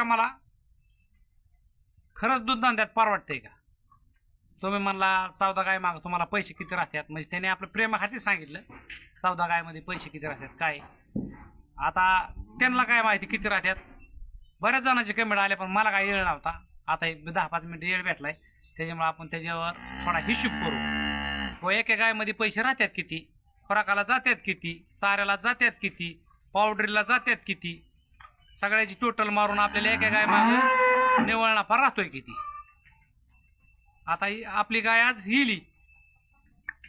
मला खरंच दूध धंद्यात परवडते का? तुम्ही म्हणला 14 गाय माग तुम्हाला पैसे किती राहतात, म्हणजे त्याने आपलं प्रेमाखाती सांगितलं 14 गायमध्ये पैसे किती राहतात काय. आता त्यांना काय माहिती किती राहतात. बऱ्याच जणांचे कमेंट आले पण मला काय येळ नव्हता. आता 10-5 मिनिटं येळ भेटलाय, त्याच्यामुळे आपण त्याच्यावर थोडा हिशोब करू. व एका गायमध्ये पैसे राहतात किती, खुराकाला जातात किती, साऱ्याला जातात किती, पावडरीला जातात किती, सगळ्याची टोटल मारून आपल्याला एका गाय मागे निव्वळ नफा राहतोय किती. आता आपली गाय आज येईल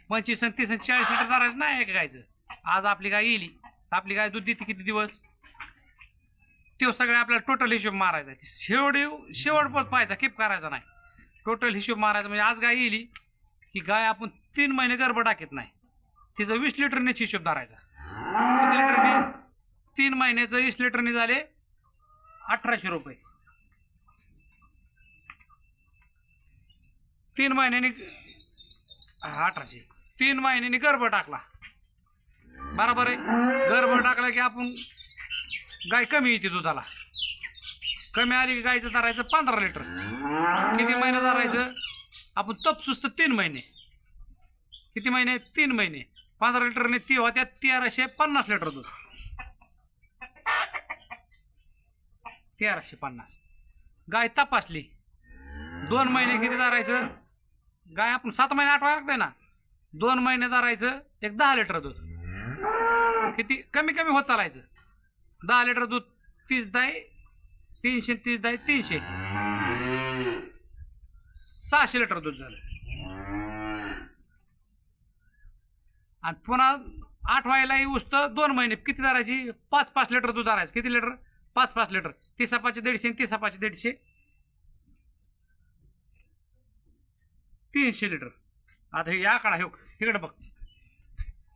25 आणि 30 आणि 40 लिटर धरायचं नाही एका गायचं. आज आपली गाय येईल, आपली गाय दूध देते किती दिवस, तो सगळं आपल्याला टोटल हिशोब मारायचा आहे. शेवट पाहायचा, किप करायचा नाही, टोटल हिशोब मारायचा. म्हणजे आज गाय येईल की गाय आपण 3 महिने गर्भ टाकीत नाही, तिचं 20 लिटरनेच हिशोब धरायचा. किती लिटरने? 3 महिन्याचं 20 लिटरने झाले 1800 रुपये. 3 महिन्याने 1800. 3 महिन्याने गर्भ टाकला, बरोबर आहे. गर्भ टाकला की आपण गाय कमी येते दुधाला, कमी आली की गायचं धरायचं 15 लिटर. किती महिने धरायचं आपण? तपसुस्त 3 महिने. किती महिने? 3 महिने. 15 लिटरने ती होत्या 1350 लिटर दूध. 1350. गाय तपासली 2 महिने किती धरायचं? गाय आपण 7 महिने आठवा लागतंय ना, 2 महिने धरायचं एक 10 लिटर दूध. किती कमी कमी होत चालायचं. 10 लिटर दूध 30 दाय 300, 30 दाय 300, 600 लिटर दूध झालं. आणि पुन्हा 8 व्हायला येऊस तर 2 महिने किती धरायची? 5-5 लिटर दूध धरायचं. किती लिटर? 5-5 लिटर. 30-5 150, 30-5 150, 300 लिटर. आता हे आकडा हे इकडे बघ,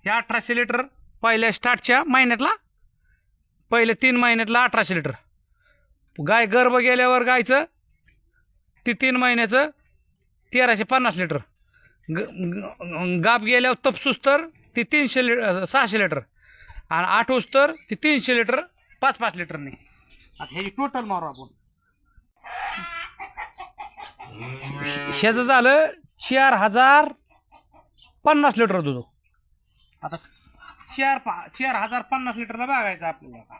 हे 1800 लिटर पहिल्या स्टार्टच्या महिन्यातला, पहिले 3 महिन्यातला 1800 लिटर. गाय गर्भ गेल्यावर गायचं ती 3 महिन्याचं 1350 लिटर. गाप गेल्यावर तपसूस तर ती 600 लिटर, आणि 8 तर ती 300 लिटर 5-5 लिटरने. आता ह्याची टोटल मारू आपण. ह्याचं झालं 4050 लिटर दूध. आता 4050 लिटरला बघायचं आपल्याला.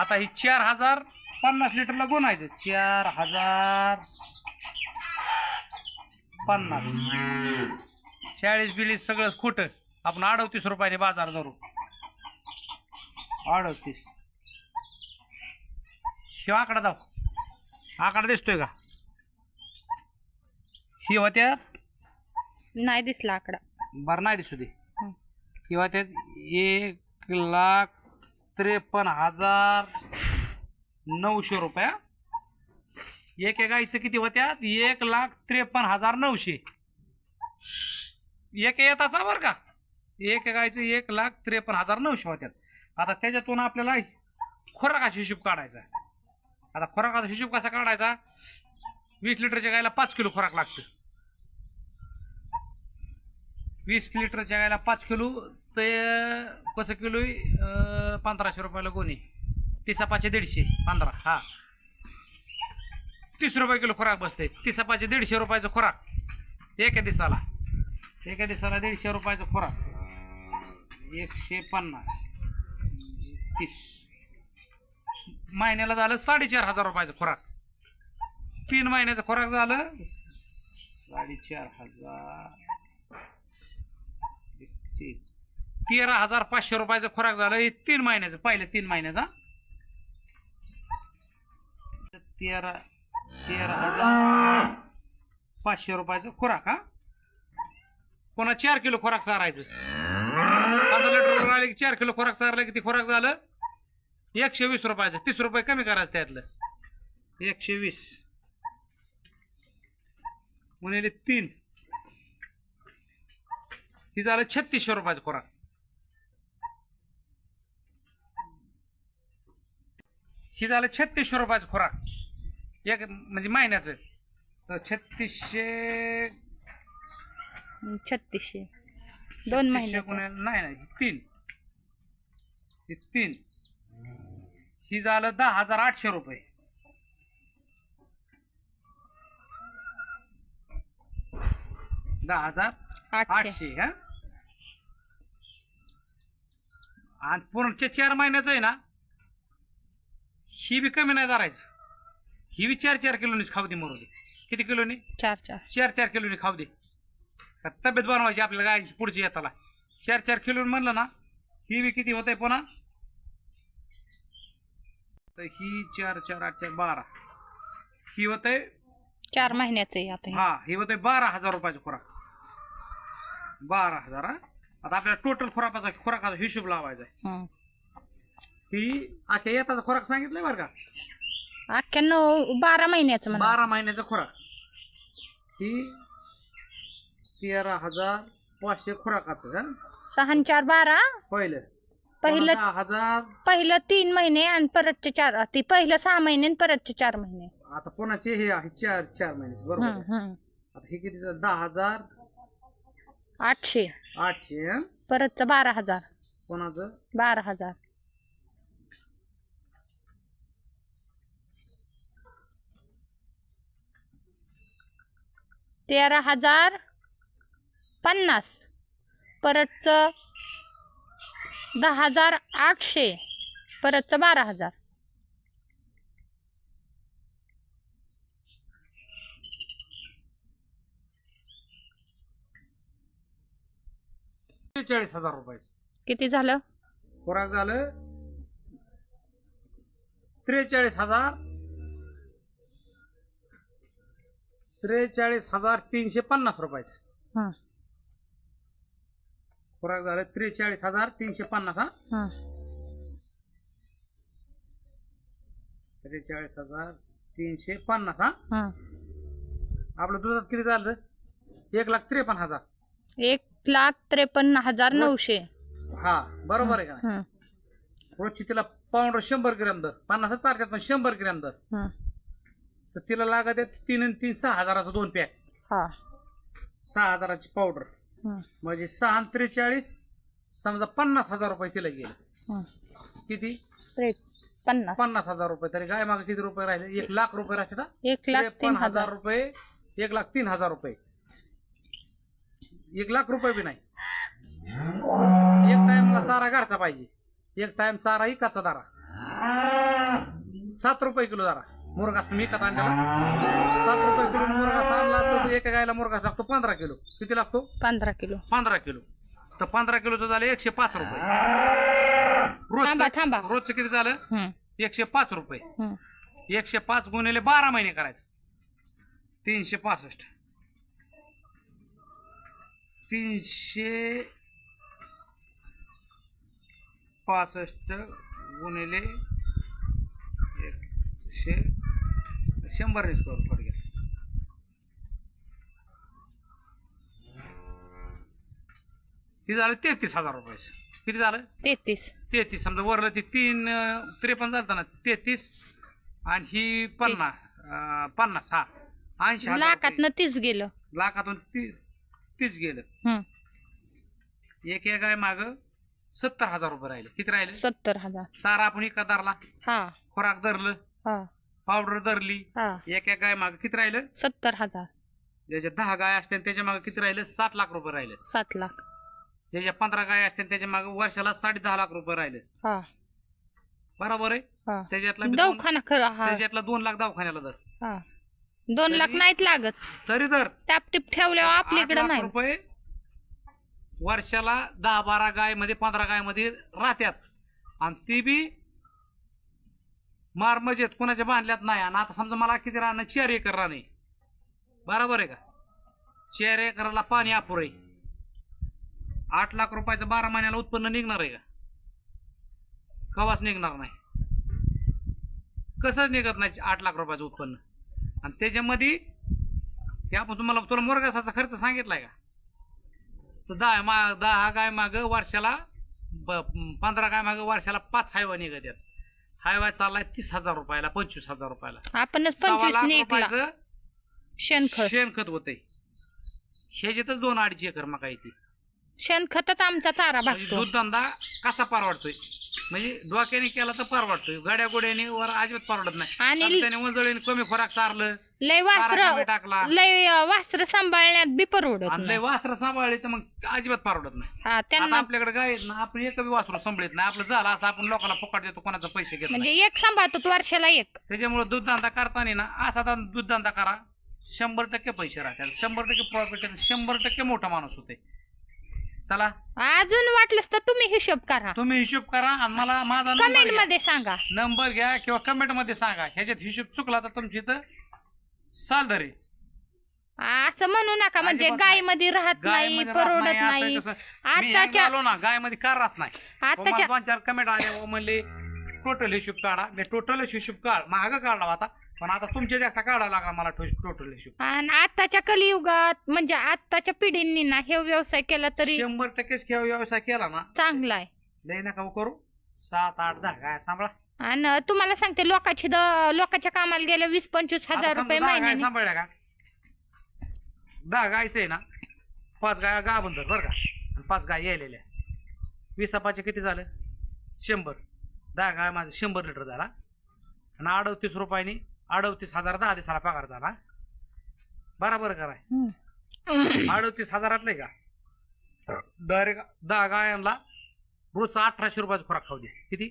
आता ही 4050 लिटरला गुणायचं. 4050, 40-40 सगळं खोटं. आपण 38 रुपयाने बाजार धरू. 38. हे आकडा दाव, आकडा दिसतोय का? ही होत्यात नाही दिसला आकडा. बरं नाही दिसू दे. किंवा त्यात 1,53,900 रुपया. एका गाईचं किती होत्यात? 1,53,900. एक येताचा बरं का, एक गायचं 1,53,900 होत्यात. आता त्याच्यातून आपल्याला खुराकाचा हिशोब काढायचा. आता खुराकाचा हिशोब कसा काढायचा? 20 लिटरच्या गायला 5 किलो खुराक लागतं. 20 लिटरच्या गायला 5 किलो ते कसं किलो? 1500 रुपयाला गोणी. 30-5 150, 15. हा 30 रुपये किलो खुराक बसते. 30-5 150 रुपयाचं खुराक एका दिवसाला. एका दिवसाला 150 रुपयाचं खुराक. 150, 30 महिन्याला झालं 4500 रुपयाचं खुराक. 3 महिन्याचं खुराक झालं 4500. 13,500 रुपयाचं खुराक झालं. हे 3 महिन्याचं, पहिल्या 3 महिन्याचा 13,500 रुपयाचं खुराक. हा पुन्हा 4 किलो खुराक सारायचं. 15 लिटर आले की 4 किलो खुराक सारलं की ते खुराक झालं 120 रुपयाचं. 30 रुपये कमी करायचं त्यातलं. 120 गुणिले 3, ही झालं 3600 रुपयाचं खुराक. ही झालं 3600 रुपयाचं खुराक एक म्हणजे महिन्याचं. तर 3600 2 महिने नाही 3, ही झालं 10,800 रुपये. 10,800 हा. आणि पुढच्या 4 महिन्याचं आहे ना, ही बी कमी नाही धरायचं. ही बी 4-4 किलोनीच खाऊ दे मरू दे. किती किलोनी? 4-4. 4-4 किलोनी खाऊ दे. तब्येत बनवायची आपल्या गायची पुढची येताला. 4-4 किलो म्हणलं ना, ही बी किती होत आहे पुन्हा. तर ही 4-4-8-4 12. ही होत आहे 4 महिन्याचं आहे आता हे. हा. ही होत आहे 12,000 रुपयाची खुराक. 12,000 हा. आता आपल्याला टोटल खुराकाचा हिशोब लावायचा आहे. हं. ही अख्या येताचा खुराक सांगितलंय बरं का. अख्ख्या 12 महिन्याचं म्हणा. 12 महिन्याचा खुराक. ही 13,500 खुराकाचं हा. 6-4 12. पहिलं पहिलं 10,000. 3 महिने आणि परतचे 4. ते पहिलं 6 महिने आणि परतचे 4 महिने. आता कोणाचे हे आहे 4 महिन्याचे बरोबर हं, आहे. हं. आता हे किती 10,800 800. परतचं 12,000. कोणाचं 12,000. 13,050. परतचं 10,800. परतचं 12,000. ₹43,000 रुपये किती झालं? खुराक झालं 43,000. 43,350 रुपयाचं हं, खुराक झालं 43,350 हा. हं. 43,350 हा. हं. आपलं दुधात किती झालं? 1,53,000. 1,53,900. हा बरोबर आहे का नाही? हं, रोजची तिला पावडर 100 ग्रॅम दर. 50 चालतात पण 100 ग्रॅम दर. हं. तर तिला लागत आहे 3 आणि 3 6,000चं 2 पॅक. हा. 6,000ची पावडर हं, म्हणजे 6 आणि 43 समजा 50,000 रुपये तिला गेले. हं. किती? 50. 50,000 रुपये. तरी गाय मागे किती रुपये राहिले? 1,00,000 रुपये राहते का? 1,03,000 रुपये. 1,03,000 रुपये. 1,00,000 रुपये बी नाही. एक टाइमला चारा घरचा पाहिजे. एक टाइम चारा इकाचा दारा 7 रुपये किलो दारा. मुरगास मी इकत आणलेला 7 रुपये किलो मुरगास आणला तर एका गायला मुरगास लागतो 15 किलो. किती लागतो? 15 किलो. 15 किलो. तर 15 किलोचं झालं 105 रुपये. थांबा. रोजचं किती झालं? हं, 105 रुपये. हं. 105 गुणिले 12 महिने करायचं 365. 365 गुणिले 100 करू थोडक्यात. हे झालं 33,000 रुपये. किती झालं? 33. समजा वरलं ते 53 झालं ना 33 आणि ही 50 हा 80,000 लाखातनं 30 गेलं. लाखातून 30 गेलं. हं, एक गाय माग 70,000 रुपये राहिले. किती राहिले? 70,000. चारा आपण एका धरला, हा, खुराक धरलं, हा, पावडर धरली. हा. एक गाय माग किती राहिलं? 70,000. ज्याच्या 10 गाय असते त्याच्या मागे किती राहिलं? 7 लाख रुपये राहिले. 7 लाख. ज्याच्या 15 गाय असते त्याच्या मागे वर्षाला 10.5 लाख रुपये राहिले. हा, बरोबर आहे. हा. त्याच्यातला दवाखाना खरं. हा, 2 लाख दवाखान्याला धर. हा. 2 लाख नाहीत लागत. तरी धर टापटीप ठेवल्यावर 8 आपल्याकडे लाख नाही. रुपये वर्षाला 10-12 गाय मध्ये 15 गाय मध्ये राहत्यात. आणि ती बी मार मजेत कोणाच्या बांधल्यात नाही. आणि आता समजा मला किती राहणं? 4 एकर राहणे. बरोबर आहे का? 4 एकराला पाणी अपुरे. 8 लाख रुपयाचं 12 महिन्याला उत्पन्न निघणार आहे का? कवाच निघणार नाही. कसंच निघत नाही 8 लाख रुपयाचं उत्पन्न. आणि त्याच्यामध्ये हे आपण तुला मुरगासाचा खर्च सांगितलाय का? तर 10 गाय माग वर्षाला 15 गाय माग वर्षाला 5 हायवा निघत आहेत. हायवा चाललाय 30,000 रुपयाला, 25,000 रुपयाला. आपणच 1.25 लाख निघला. रुपयाचं शेणखत होतंय. ह्याच्यातच 2-2.5 एकर मका येते. शेणखतात आमचा चारा म्हणजे भागतो. दूध धंदा कसा परवडतोय? म्हणजे डोक्याने केला तर परवडतोय, गाड्या गोड्याने वर अजिबात परवडत नाही. आणि त्याने वंजळीने कमी खोराक सारलं, लय चारा कमी टाकला वास्त्र सांभाळण्यात बी परवडत आणि लय नाही. वासर सांभाळले तर मग अजिबात परवडत नाही. हा आता त्यांना आपल्याकडे गाय आहेत ना, आपण एक बी वासरू सांभाळत नाही, आपलं झालं असं आपण लोकांना फुकट देतो, कोणाचा पैसे घेत नाही. म्हणजे एक सांभाळतो वर्षाला एक. त्याच्यामुळे दूध धंदा करताना ना असा दूध धंदा करा, 100% पैसे राहतात, 100% प्रॉफिट, 100% मोठा माणूस होते. चला अजून वाटलंच तर तुम्ही हिशोब करा, तुम्ही हिशोब करा आणि मला माझा कमेंट मध्ये सांगा. नंबर घ्या किंवा कमेंट मध्ये सांगा. ह्याच्यात हिशोब चुकला तर तुमची इथं साल धरे. असं म्हणू नका म्हणजे अजिबात गाय मध्ये राहत नाही, परवडत नाही. आताच्या ना गाय मध्ये कार राहत नाही. आताच्या 2-4 कमेंट आले म्हणले टोटल हिशोब काढा. मी टोटल हिशोब काढ मागं काढला होता, पण आता तुमच्या देखता काढावा लागला मला टोटल हिशोब. आणि आताच्या कलियुगात म्हणजे आताच्या पिढींनी ना हे व्यवसाय केला तरी 100% खेळ व्यवसाय केला ना चांगला आहे. लय नका करू. 7, 8, 10 गाय सांभाळा. आणि तुम्हाला सांगते लोकांच्या कामाला गेले 20-25 हजार रुपये गाय महिन्याने. सांभाळल्या का 10 गायचं आहे ना, 5 गाय गाभण बरं का, आणि 5 गाय यायलेल्या. 20 किती झालं 100. 10 गाय माझं 100 लिटर झाला आणि 38 रुपयाने 38,000 10 दिवसाला पगार झाला. बरोबर कराय 38,000 का डायरेक्ट 10 गायांना रोजचा 1800 रुपयाचा खोराक खाऊ दे. किती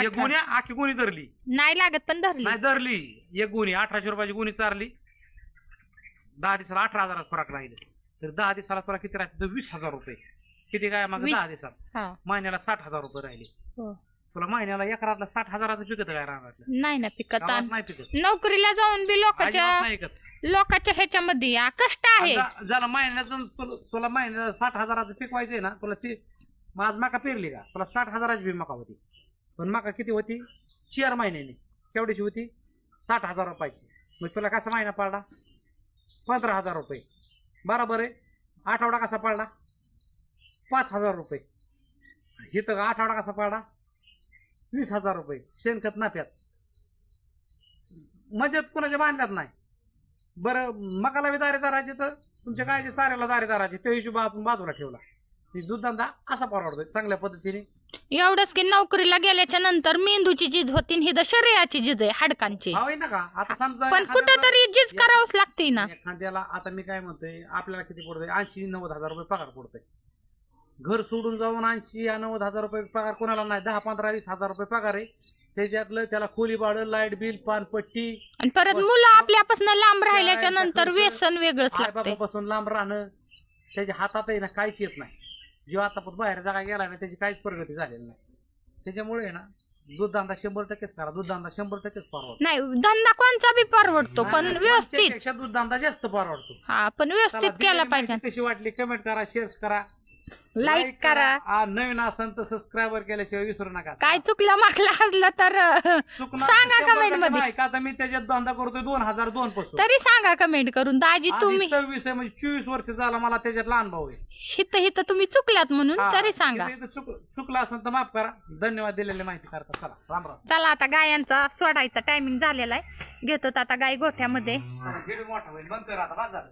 एक गुन्हे आखी गुन्ही धरली नाही लागत पण धरली नाही धरली एक गुन्ही 1800 रुपयाची गुन्ही चारली. 10 दिवसाला 18,000 खोराक राहिले तर 10 दिवसाला तुला किती राहते तर 20,000 रुपये. किती काय मग 10 दिवसाला हा. महिन्याला 60,000 रुपये राहिले. हो. तुला महिन्याला एकरातला 60,000चं पिकत काय राहणार नाही ना पिकत. गावात नाही पिकत, नोकरीला जाऊन बी अजिबात नाही पिकत. लोकांच्या ह्याच्यामध्ये कष्ट आहे. ज्याला महिन्याचं तुला महिन्याला 60,000चं पिकवायचंय ना, तुला ती माझ मका पेरली का तुला 60,000ची बी मका होती. पण मका किती होती 4 महिन्याने केवढीची होती 60,000 रुपयाची. मग तुला कसा महिना पडला 15,000 रुपये. बरोबर आहे. आठवडा कसा पडला 5,000 रुपये. इथं आठवडा कसा पडला 20,000 रुपये. शेणखत नाफ्यात मजेत कुणाच्या बांधल्यात नाही. बरं मकाला बी दारेदाराचे तर तुमच्या गायचे चाऱ्याला दारेदाराचे ते हिशोब आपण बाजूला ठेवला. दूधधंदा असा परवडतोय चांगल्या पद्धतीने. एवढंच की नोकरीला गेल्याच्या नंतर मेंदूची झीज होती आणि ही शरीराची झीज आहे हाडकांची. होय ना का आता समजा पण कुठंतरी झीज करावंच लागते ना. एखाद्याला आता मी काय म्हणतोय आपल्याला किती पडतोय 80-90 रुपये पगार पडतोय. घर सोडून जाऊन 80-90 रुपये पगार कोणाला नाही. 10-15-20 रुपये पगार आहे. त्याच्यातलं त्याला खोली भाडं लाईट बिल पानपट्टी आणि परत मुलं आपल्यापासून लांब राहिल्याच्या नंतर व्यसन वेगळंच लागतंय. बाबापासून लांब राहणं त्याच्या हातात आहे ना काहीच येत नाही. जेव्हा आता बाहेर जागा गेला ना त्याची काहीच प्रगती झालेली नाही. त्याच्यामुळे ना दूधधंदा 100%च करा. दूधधंदा 100%च परवडतो. नाही धंदा कोणचा बी परवडतो पण व्यवस्थित. पेक्षा दूधधंदा जास्त परवडतो. हा पण व्यवस्थित केला पाहिजे. कशी वाटली कमेंट करा, शेअर करा, लाईक करा. नवीन असेल तर सबस्क्राईबर केल्याशिवाय विसरू नका. काय चुकलं मागलं असलं तर सांगा कमेंट मध्ये. नाही का आता मी त्याच्यात धंदा करतोय 2002 पासून. तरी सांगा कमेंट करून. दाजी तुम्ही 26 आहे म्हणजे 24 वर्ष झाला मला त्याच्यात लहान भाऊ आहे. हित तुम्ही चुकल्यात म्हणून तरी सांगा. चुकलं असेल तर माफ करा. धन्यवाद दिलेली माहिती करता. चला राम राम. चला आता गायांचा सोडायचा टायमिंग झालेला आहे. घेतो आता गाय गोठ्यामध्ये. मोठा होईल बंद कर आता बस झालं.